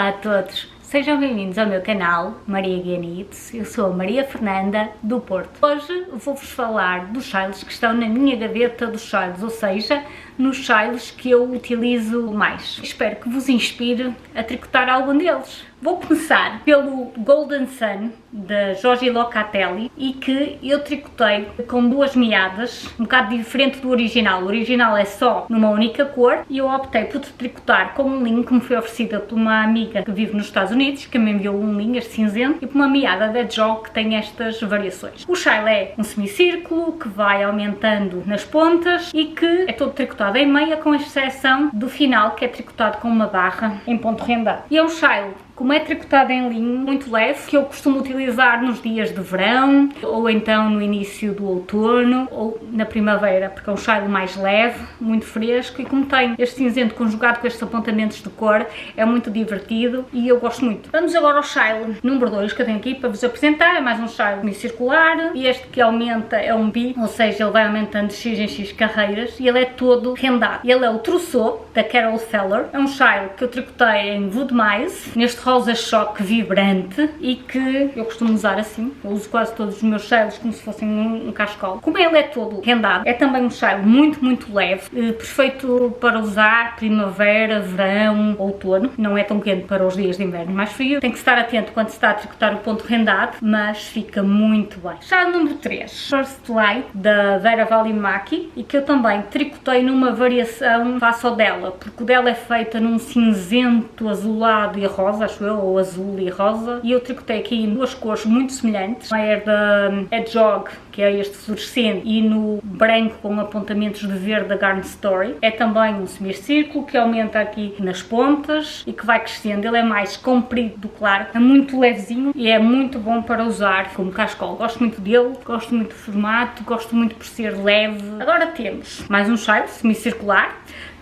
Olá a todos, sejam bem-vindos ao meu canal Maria Guianites. Eu sou a Maria Fernanda do Porto. Hoje vou-vos falar dos styles que estão na minha gaveta dos styles, ou seja, nos styles que eu utilizo mais. Espero que vos inspire a tricotar algum deles. Vou começar pelo Golden Sun da Giorgio Locatelli e que eu tricotei com duas meadas, um bocado diferente do original. O original é só numa única cor e eu optei por tricotar com um linho que me foi oferecida por uma amiga que vive nos Estados Unidos, que me enviou um linho, este cinzento, e por uma meada da Jog que tem estas variações. O style é um semicírculo que vai aumentando nas pontas e que é todo tricotado em meia, com exceção do final, que é tricotado com uma barra em ponto rendado. E é um style, como é tricotado em linho, muito leve, que eu costumo utilizar nos dias de verão, ou então no início do outono, ou na primavera, porque é um style mais leve, muito fresco, e como tem este cinzento conjugado com estes apontamentos de cor, é muito divertido e eu gosto muito. Vamos agora ao style número 2 que eu tenho aqui para vos apresentar. É mais um style semicircular, e este que aumenta é um bi, ou seja, ele vai aumentando de x em x carreiras, e ele é todo rendado. Ele é o Trousseau, da Carol Feller. É um style que eu tricotei em Wood Mice, neste rosa choque vibrante, e que eu costumo usar assim. Eu uso quase todos os meus styles como se fossem um cascol. Como ele é todo rendado, é também um style muito leve, perfeito para usar primavera, verão, outono. Não é tão quente para os dias de inverno mais frio. Tem que estar atento quando se está a tricotar o ponto rendado, mas fica muito bem. Style número 3, First Light da Vera Valimaki, e que eu também tricotei numa variação face ao dela, porque o dela é feita num cinzento azulado e rosa, acho eu, ou azul e rosa, e eu tricotei aqui em duas cores muito semelhantes. Uma é da Jog, que é este fluorescente, e no branco com apontamentos de verde da Garn Story. É também um semicírculo que aumenta aqui nas pontas e que vai crescendo. Ele é mais comprido do que largo, é muito levezinho e é muito bom para usar como cascol. Gosto muito dele, gosto muito do formato, gosto muito por ser leve. Agora temos mais um style semicircular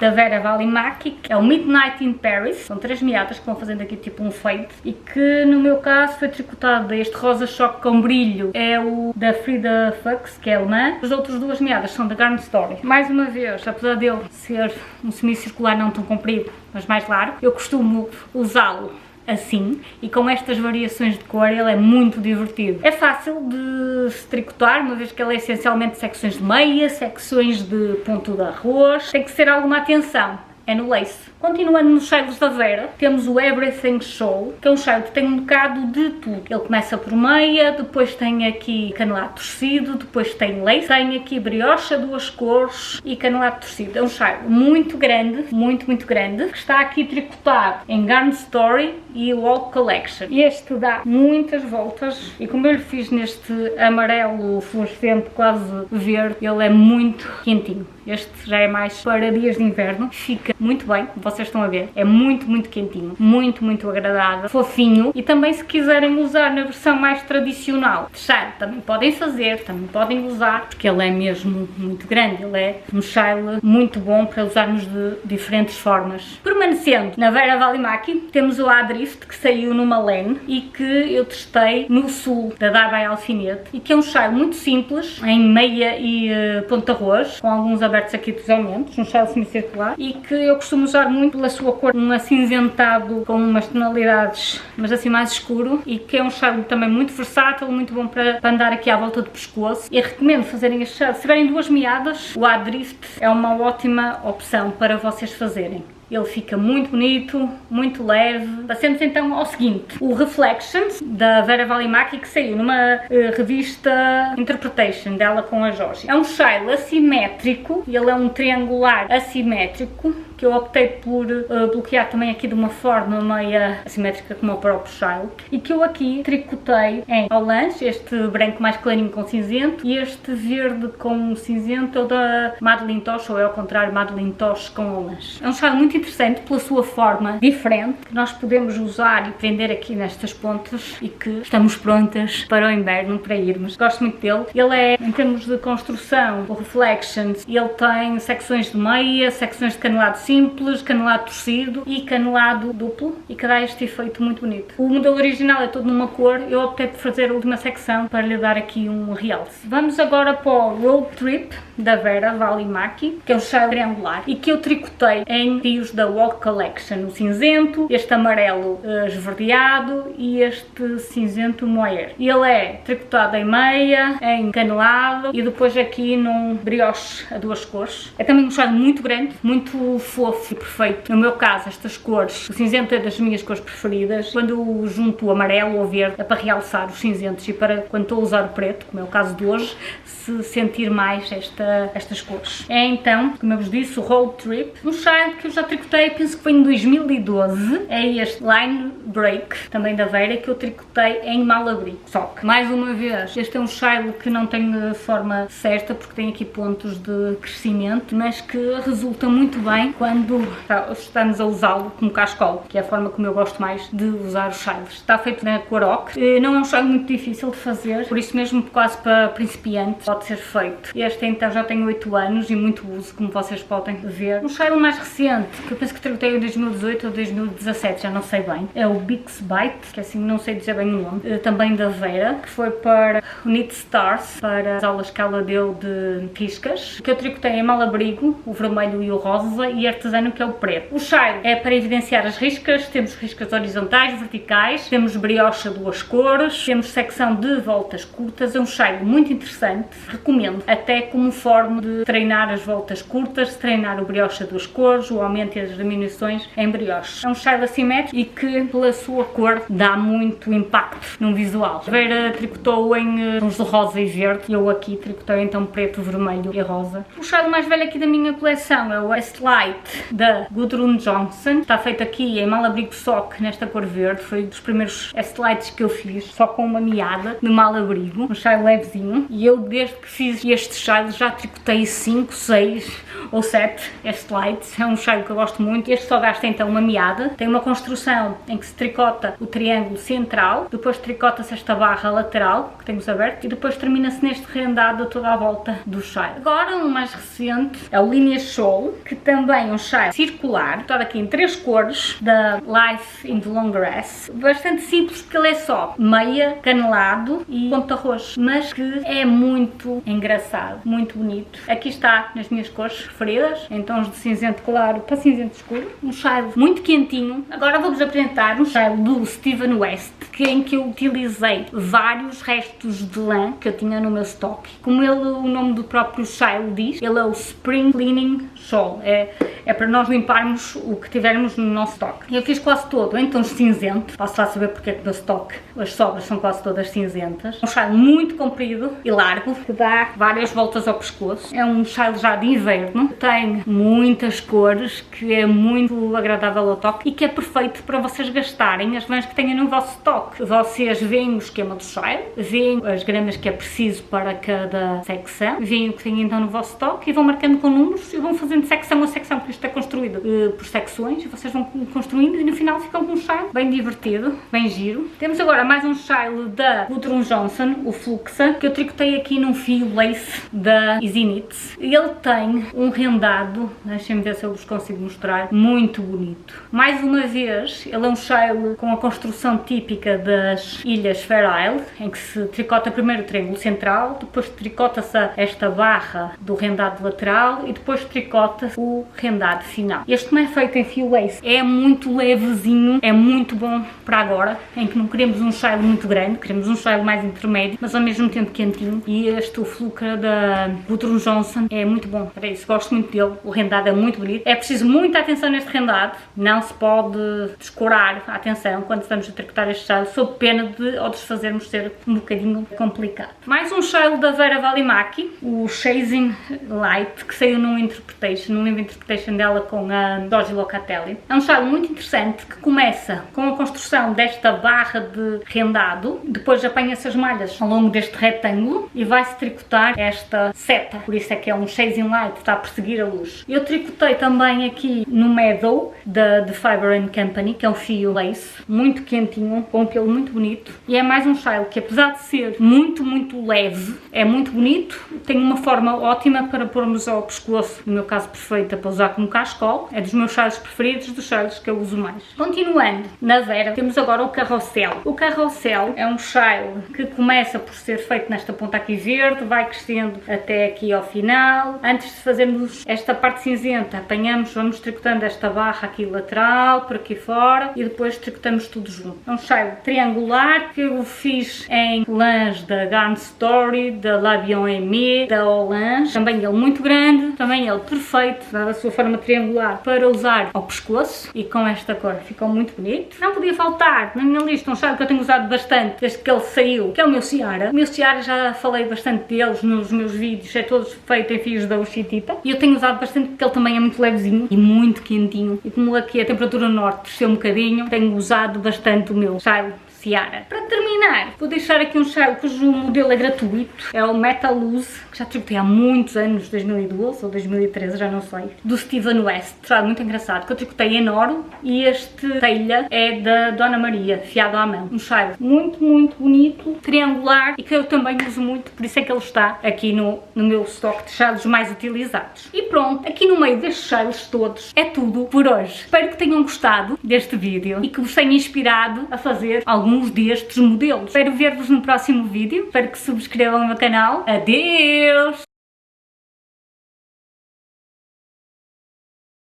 da Vera Valimaki, que é o Midnight in Paris. São 3 meadas que vão fazendo aqui tipo um fade, e que no meu caso foi tricotado este rosa choque com brilho. É o da Frida Fuchs, que é alemã. As outras duas meadas são da Garn Story. Mais uma vez, apesar dele ser um semicircular não tão comprido, mas mais largo, eu costumo usá-lo assim, e com estas variações de cor ele é muito divertido. É fácil de se tricotar, uma vez que ele é essencialmente secções de meia, secções de ponto de arroz. Tem que ser alguma atenção, é no lace. Continuando nos styles da Vera, temos o Everything Show, que é um style que tem um bocado de tudo. Ele começa por meia, depois tem aqui canelado torcido, depois tem lace, tem aqui brioche a duas cores e canelado torcido. É um style muito grande, muito grande, que está aqui tricotado em Garn Story e Wall Collection. Este dá muitas voltas, e como eu lhe fiz neste amarelo fluorescente quase verde, ele é muito quentinho. Este já é mais para dias de inverno, fica muito bem. Vocês estão a ver, é muito quentinho, muito agradável, fofinho. E também, se quiserem usar na versão mais tradicional de style, também podem fazer, também podem usar, porque ele é mesmo muito grande. Ele é um style muito bom para usarmos de diferentes formas. Permanecendo na Vera Valimaki, temos o Adrift, que saiu numa len e que eu testei no sul da Dye by Alfinete, e que é um style muito simples, em meia e ponta arroz, com alguns abertos aqui dos aumentos, um style semicircular, e que eu costumo usar muito pela sua cor, um acinzentado com umas tonalidades, mas assim mais escuro, e que é um style também muito versátil, muito bom para andar aqui à volta do pescoço. E recomendo fazerem este style. Se tiverem duas meadas, o Adrift é uma ótima opção para vocês fazerem. Ele fica muito bonito, muito leve. Passemos então ao seguinte, o Reflections da Vera Valimaki, que saiu numa revista Interpretation dela com a Giorgio. É um style assimétrico, ele é um triangular assimétrico, que eu optei por bloquear também aqui de uma forma meio assimétrica como o próprio style, e que eu aqui tricotei em olange, este branco mais clarinho com cinzento, e este verde com cinzento é o da Madeleine Tosh, ou é ao contrário, Madeleine Tosh com olange. É um style muito interessante pela sua forma diferente, que nós podemos usar e prender aqui nestas pontas, e que estamos prontas para o inverno, para irmos. Gosto muito dele. Ele é, em termos de construção, o Reflections, ele tem secções de meia, secções de canelado simples, canelado torcido e canelado duplo, e que dá este efeito muito bonito. O modelo original é todo numa cor, eu optei por fazer a última secção para lhe dar aqui um realce. Vamos agora para o Road Trip da Vera Valimaki, que é um chale triangular e que eu tricotei em fios da Walk Collection, o cinzento, este amarelo esverdeado e este cinzento mohair. Ele é tricotado em meia, em canelado e depois aqui num brioche a duas cores. É também um chale muito grande, muito fofo e perfeito. No meu caso, estas cores, o cinzento é das minhas cores preferidas. Quando eu junto o amarelo ou o verde é para realçar os cinzentos e para quando estou a usar o preto, como é o caso de hoje, se sentir mais estas cores. É então, como eu vos disse, o Road Trip, um chale que eu já tricotei, penso que foi em 2012, é este Line Break, também da Vera, que eu tricotei em malabrigo. Só que, mais uma vez, este é um chale que não tem forma certa, porque tem aqui pontos de crescimento, mas que resulta muito bem quando estamos a usá-lo como cascol, que é a forma como eu gosto mais de usar os chales. Está feito na cor ocre, não é um chale muito difícil de fazer, por isso mesmo quase para principiantes pode ser feito. Este então já tem 8 anos e muito uso, como vocês podem ver. Um chale mais recente, que eu penso que tricotei em 2018 ou 2017, já não sei bem, é o Bix Bite, que assim não sei dizer bem o nome, também da Vera, que foi para o Knit Stars, para as aulas que ela deu de riscas, que eu tricotei em malabrigo, o vermelho e o rosa, e artesano, que é o preto. O chale é para evidenciar as riscas, temos riscas horizontais, verticais, temos brioche a duas cores, temos secção de voltas curtas, é um chale muito interessante, recomendo, até como forma de treinar as voltas curtas, treinar o brioche a duas cores, o aumento e as diminuições em brioche. É um chale assimétrico e que, pela sua cor, dá muito impacto no visual. A Vera tricotou em tons de rosa e verde, eu aqui tricotei então preto, vermelho e rosa. O chale mais velho aqui da minha coleção é o Westlight da Gudrun Johnson, está feito aqui em malabrigo sock nesta cor verde, foi dos primeiros Westlights que eu fiz, só com uma meada de malabrigo, um chale levezinho, e eu desde que fiz este chale já tricotei 5, 6 ou 7 Westlights, é um chale que eu gosto muito. Este só gasta então uma meada, tem uma construção em que se tricota o triângulo central, depois tricota-se esta barra lateral que temos aberto e depois termina-se neste rendado toda a volta do chale. Agora um mais recente é o Linea Shawl, que também é um chale circular, todo aqui em 3 cores, da Life in the Long Grass, bastante simples porque ele é só meia, canelado e ponta roxo, mas que é muito engraçado, muito bonito. Aqui está nas minhas cores preferidas, em tons de cinzento claro para cinzento escuro, um chale muito quentinho. Agora vou-vos apresentar um chale do Steven West, em que eu utilizei vários restos de lã que eu tinha no meu stock. Como o nome do próprio chale diz, ele é o Spring Cleaning Shawl, é para nós limparmos o que tivermos no nosso stock. Eu fiz quase todo em tons de cinzento, posso lá saber porque é que o meu stock, as sobras são quase todas cinzentas. Um chale muito comprido e largo, que dá várias voltas ao pescoço. É um chale já de inverno, tem muitas cores, que é muito agradável ao toque e que é perfeito para vocês gastarem as lãs que tenham no vosso stock. Vocês veem o esquema do chale, veem as gramas que é preciso para cada secção, veem o que tem então no vosso stock e vão marcando com números e vão fazendo secção a secção, porque isto é construído por secções e vocês vão construindo e no final ficam com um chale bem divertido, bem giro. Temos agora mais um chale da Gudrun Johnson, o Fluxa, que eu tricotei aqui num fio lace da Easy Knits. Ele tem um rendado, deixem-me ver se eu vos consigo mostrar, muito bonito. Mais uma vez, ele é um chale com a construção típica das ilhas Fair Isle, em que se tricota primeiro o triângulo central, depois tricota-se esta barra do rendado lateral e depois tricota o rendado final. Este não é feito em fio lace, é muito levezinho, é muito bom para agora, em que não queremos um chale muito grande, queremos um chale mais intermédio, mas ao mesmo tempo quentinho. E este, o Fluca da Gudrun Johnson, é muito bom para isso, gosto muito dele, o rendado é muito bonito. É preciso muita atenção neste rendado, não se pode descurar a atenção quando estamos a tricotar este chale, sob pena de ao desfazermos ser um bocadinho complicado. Mais um chale da Vera Valimaki, o Chasing Light, que saiu num livro interpretation dela com a Giorgio Locatelli. É um chale muito interessante que começa com a construção desta barra de rendado, depois apanha-se as malhas ao longo deste retângulo e vai-se tricotar esta seta, por isso é que é um Chasing Light, está a perseguir a luz. Eu tricotei também aqui no Meadow da The Fiber & Company, que é um fio lace, muito quentinho, com um pelo muito bonito, e é mais um chale que, apesar de ser muito leve, é muito bonito, tem uma forma ótima para pormos ao pescoço, no meu caso perfeita para usar como cascol, é dos meus chales preferidos, dos chales que eu uso mais. Continuando, na Vera temos agora o Carrossel. O Carrossel é um chale que começa por ser feito nesta ponta aqui verde, vai crescendo até aqui ao final. Antes de fazermos esta parte cinzenta, apanhamos, vamos tricotando esta barra aqui lateral, por aqui fora, e depois tricotamos tudo junto. É um chale triangular que eu fiz em lãs da Garn Story, da La Bien Aimée, da Olange. Também ele muito grande, também ele perfeito, dada a sua forma triangular, para usar ao pescoço, e com esta cor ficou muito bonito. Não podia faltar na minha lista um chale que eu tenho usado bastante desde que ele saiu, que é o meu Ciara. O meu Ciara já falei bastante deles nos meus vídeos, é todos feito em fios da Oshitita, e eu tenho usado bastante porque ele também é muito levezinho e muito quentinho, e como aqui a temperatura norte desceu um bocadinho, tenho usado bastante o meu chale Ciara. Para terminar, vou deixar aqui um chale cujo modelo é gratuito, é o Metaluse, que já tricotei há muitos anos, 2012 ou 2013, já não sei, do Steven West. Chale muito engraçado, que eu tricotei em Oro, e este telha é da Dona Maria, fiado à mão. Um chale muito, muito bonito, triangular, e que eu também uso muito, por isso é que ele está aqui no meu estoque de chales mais utilizados. E pronto, aqui no meio destes chales todos, é tudo por hoje. Espero que tenham gostado deste vídeo e que vos tenha inspirado a fazer alguns destes modelos. Espero ver-vos no próximo vídeo, espero que subscrevam o meu canal. Adeus!